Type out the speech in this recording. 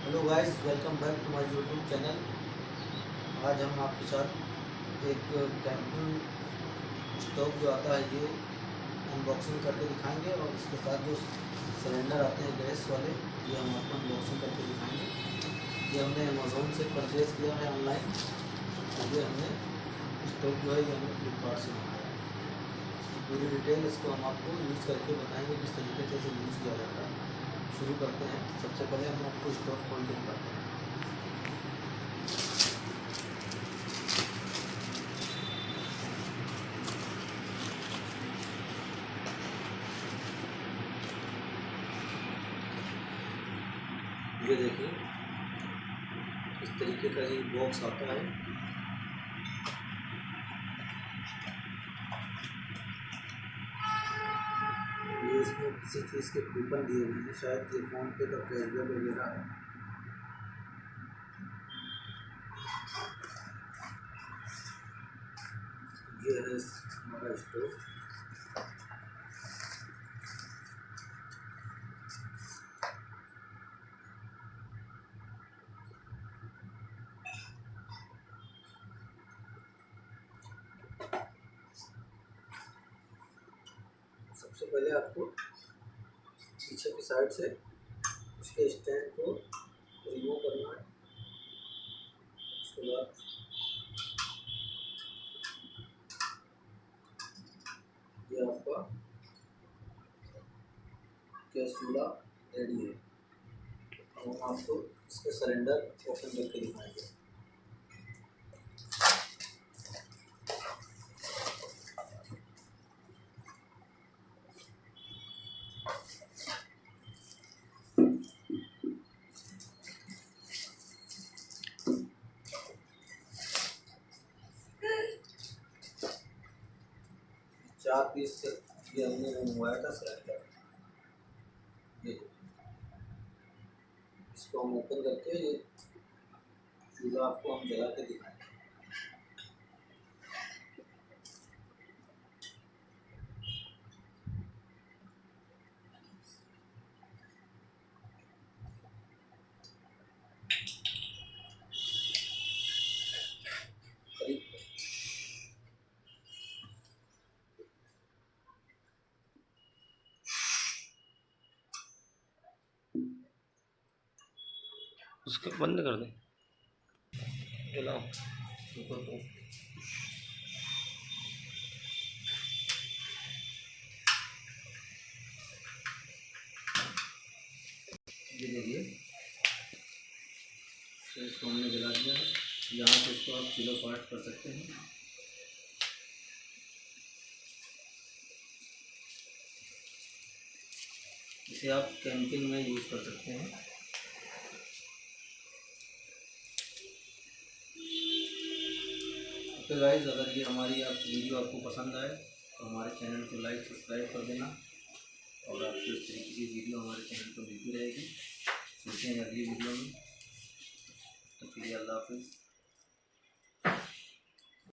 Hello guys, welcome back to my YouTube channel. आज हम आपके साथ एक कैंपिंग स्टोव जो आता है ये अनबॉक्सिंग करके दिखाएंगे, और इसके साथ जो सिलेंडर आते हैं गैस वाले ये हम आपको अनबॉक्सिंग करके दिखाएंगे। ये हमने अमेज़ोन से परचेज़ किया है ऑनलाइन। ये हमने स्टोव जो है ये हमने फ्लिपकार्ट से मंगाया है। इसकी पूरी डिटेल इसको हम आपको यूज़ करके बताएंगे किस तरीके से इसे यूज़ किया जाता है। शुरू करते हैं। सबसे पहले हम आपको स्टोव खोल के दिखाते हैं। ये देखिए, इस तरीके का ये बॉक्स आता है। ये इसमें किसी चीज़ के कूपन दिए हुए हैं, शायद ये फ़ोन पे का कैशबैक वगैरह है। ये है हमारा स्टोव। सबसे पहले आपको पीछे की साइड से इसके स्टैंड को रिमूव करना है। उसके बाद ये आपका गैस चूल्हा रेडी है। अब हम आपको इसके सिलेंडर ओपन करके दिखाएंगे। चार पीस से ये हमने मंगवाया था सिलेंडर। ये इसको हम ओपन करके ये चूल्हा आपको हम जला के दिखाएंगे। करीब उसको बंद कर दें, जलाओ। ऊपर को ये देखिए, तो इसको हमने जला दिया है। यहाँ से इसको आप किलो पार्ट कर सकते हैं। इसे आप कैंपिंग में यूज़ कर सकते हैं। तो गाइस, अगर ये हमारी वीडियो आपको पसंद आए तो हमारे चैनल को लाइक सब्सक्राइब कर देना, और आपको इस तरीके की वीडियो हमारे चैनल पर मिलती रहेगी। मिलते हैं अगली वीडियो में। तो फिर अल्लाह हाफिज़।